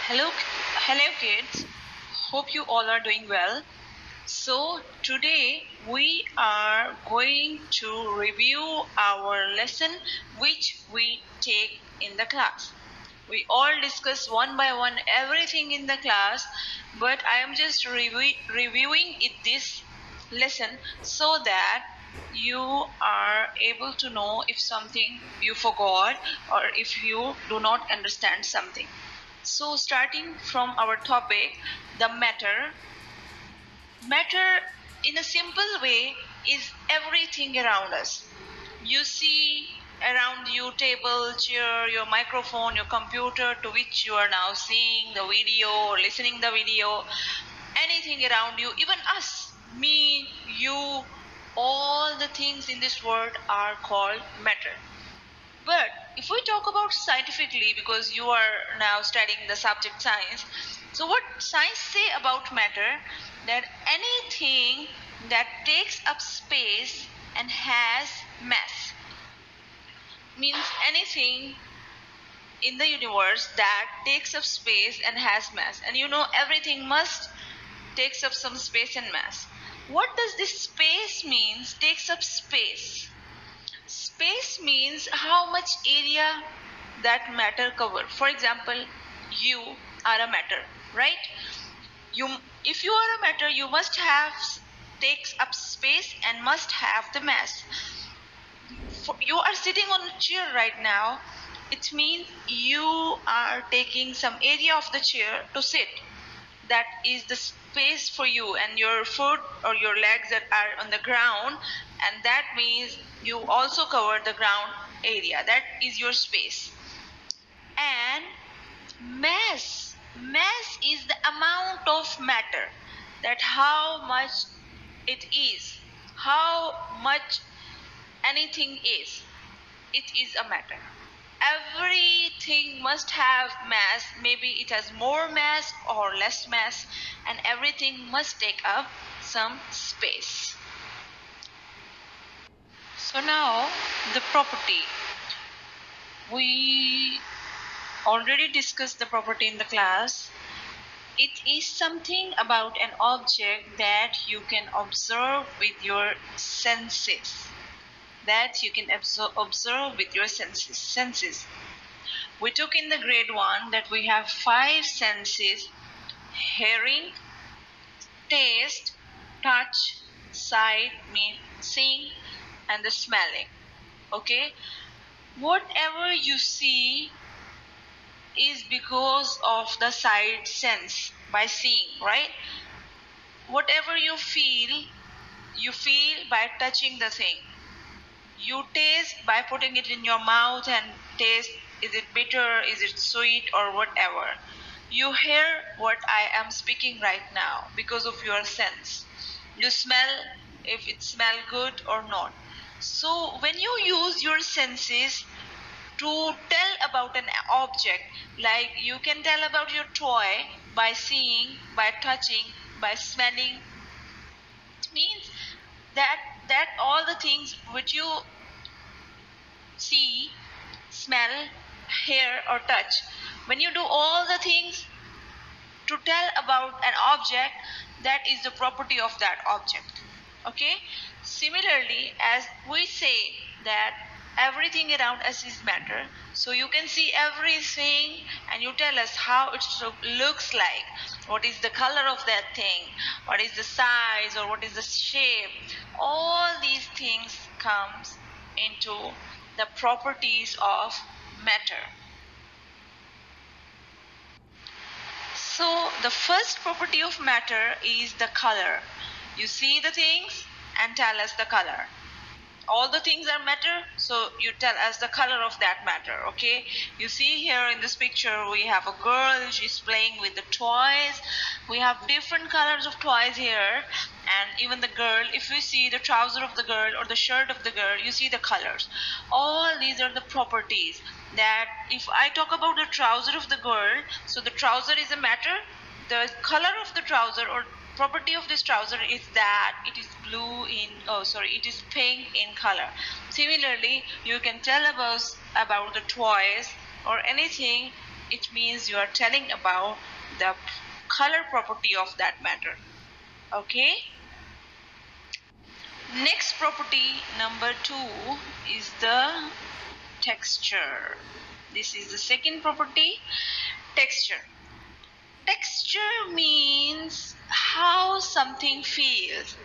Hello kids. Hope you all are doing well. So today we are going to review our lesson which we take in the class. We all discuss one by one everything in the class, but I am just reviewing this lesson so that you are able to know if something you forgot or if you do not understand something. So starting from our topic, the matter. Matter in a simple way is everything around us. You see around you table, chair, your microphone, your computer to which you are now seeing the video or listening the video, anything around you, even us, me, you, all the things in this world are called matter. But if we talk about scientifically, because you are now studying the subject science, so what science say about matter, that anything that takes up space and has mass, means anything in the universe that takes up space and has mass. And you know everything must takes up some space and mass. What does this space means, takes up space? Space means how much area that matter cover. For example, you are a matter, right? If you are a matter, you must have takes up space and must have the mass. You are sitting on a chair right now. It means you are taking some area of the chair to sit. That is the space for you, and your foot or your legs that are on the ground, and that means you also cover the ground area. That is your space. And mass is the amount of matter, that how much it is, how much anything is. It is a matter. Everything must have mass. Maybe it has more mass or less mass, and everything must take up some space. So now the property. We already discussed the property in the class. It is something about an object that you can observe with your senses. That you can observe with your senses. We took in the grade 1 that we have 5 senses: hearing, taste, touch, sight, mean seeing, and the smelling. Okay, whatever you see is because of the sight sense, by seeing, right? Whatever you feel by touching the thing. You taste by putting it in your mouth and taste, is it bitter, is it sweet, or whatever. You hear what I am speaking right now because of your sense. You smell if it smells good or not. So when you use your senses to tell about an object, like you can tell about your toy by seeing, by touching, by smelling, it means that all the things which you see, smell, hear, or touch, when you do all the things to tell about an object, that is the property of that object. Okay, similarly, as we say that everything around us is matter, so you can see everything and you tell us how it looks like, what is the color of that thing, what is the size, or what is the shape. All these things comes into the properties of matter. So the first property of matter is the color. You see the things and tell us the color. All the things are matter, so you tell us the color of that matter. Okay, you see here in this picture we have a girl, she's playing with the toys. We have different colors of toys here, and even the girl, if you see the trouser of the girl or the shirt of the girl, you see the colors. All these are the properties. That if I talk about the trouser of the girl, so the trouser is a matter. The color of the trouser or property of this trouser is that it is it is pink in color. Similarly, you can tell about the toys or anything it means you are telling about the color property of that matter. Okay. Next property number 2 is the texture. This is the second property, texture. Texture means how something feels.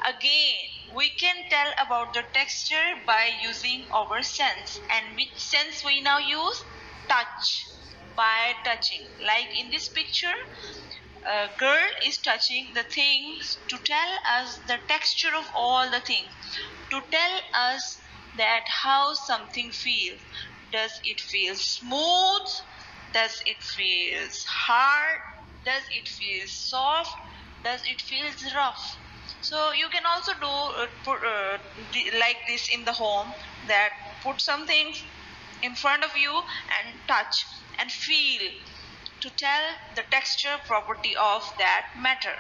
Again, we can tell about the texture by using our sense. And which sense we now use? Touch. By touching. Like in this picture, a girl is touching the things to tell us the texture of all the things, to tell us that how something feels. Does it feel smooth? Does it feel hard? Does it feel soft? Does it feel rough? So you can also do like this in the home, that put something in front of you and touch and feel, to tell the texture property of that matter.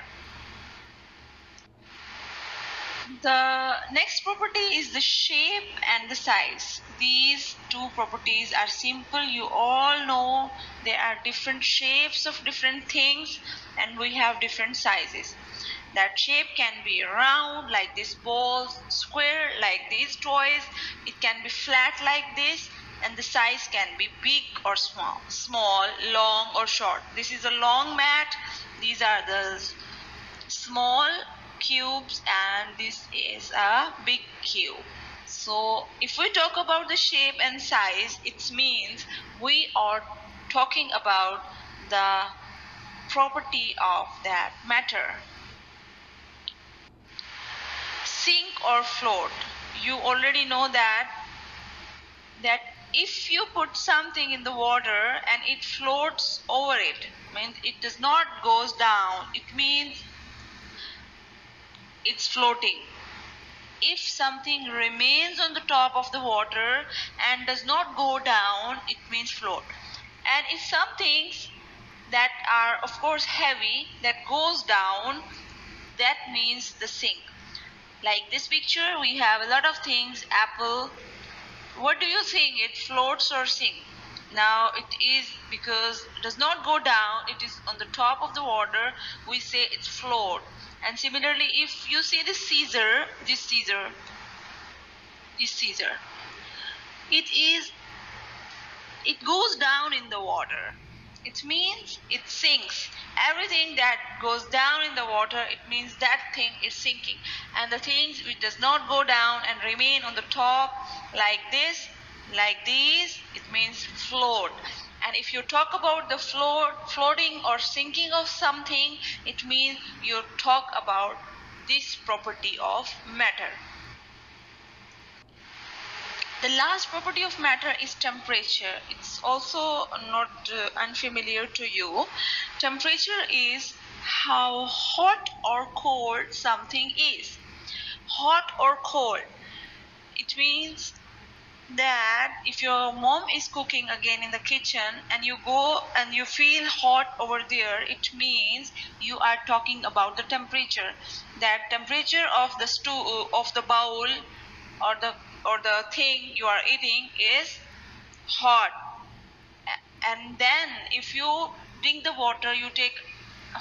The next property is the shape and the size. These two properties are simple. You all know there are different shapes of different things, and we have different sizes. That shape can be round like this ball, square like these toys. It can be flat like this, and the size can be big or small, long or short. This is a long mat. These are the small cubes, and this is a big cube. So if we talk about the shape and size, it means we are talking about the property of that matter. Sink or float. You already know that if you put something in the water and it floats over it, means it does not goes down, it means it's floating. If something remains on the top of the water and does not go down, it means float. And if some things that are of course heavy that goes down, that means the sink. Like this picture, we have a lot of things. Apple. What do you think? It floats or sinks? Now it is, because it does not go down, it is on the top of the water, we say it's float. And similarly, if you see this Caesar, it goes down in the water. It means it sinks. Everything that goes down in the water, it means that thing is sinking. And the things which does not go down and remain on the top like this, like these, it means float. And if you talk about the floating or sinking of something, it means you talk about this property of matter. The last property of matter is temperature. It's also not unfamiliar to you. Temperature is how hot or cold something is. Hot or cold. It means that if your mom is cooking again in the kitchen and you go and you feel hot over there, it means you are talking about the temperature. That temperature of the stew, of the bowl, or the thing you are eating is hot. And then if you drink the water, you take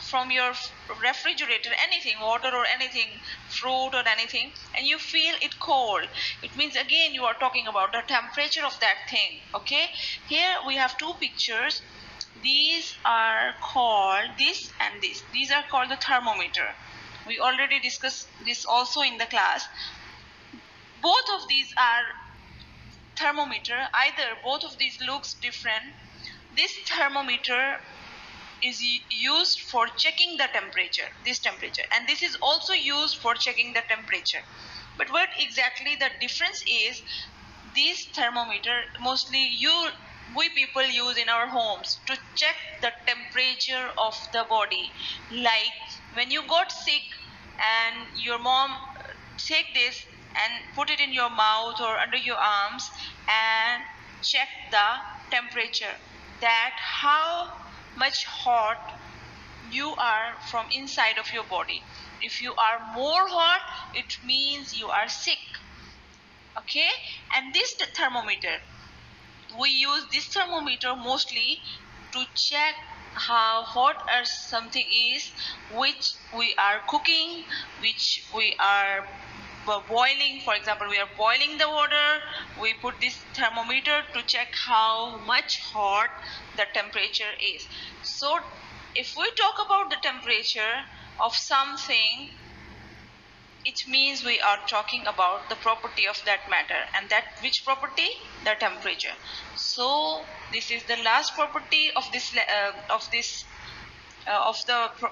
from your refrigerator anything, water or anything, fruit or anything, and you feel it cold, it means again you are talking about the temperature of that thing. Okay, here we have two pictures. These are called this and this. These are called the thermometer. We already discussed this also in the class. Both of these are thermometer. Either both of these looks different. This thermometer is used for checking the temperature, this temperature, and this is also used for checking the temperature. But what exactly the difference is, this thermometer mostly we people use in our homes to check the temperature of the body. Like when you got sick and your mom take this and put it in your mouth or under your arms and check the temperature, that how much hot you are from inside of your body. If you are more hot, it means you are sick. Okay, and this thermometer, we use this thermometer mostly to check how hot or something is, which we are cooking, which we are boiling. For example, we are boiling the water, we put this thermometer to check how much hot the temperature is. So if we talk about the temperature of something, it means we are talking about the property of that matter, and that which property? The temperature. So this is the last property of the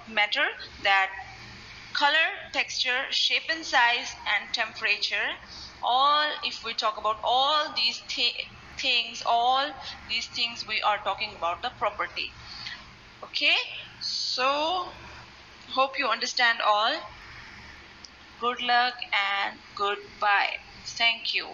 matter, that color, texture, shape and size, and temperature. All, if we talk about all these things, we are talking about the property. Okay, so hope you understand all. Good luck and goodbye. Thank you.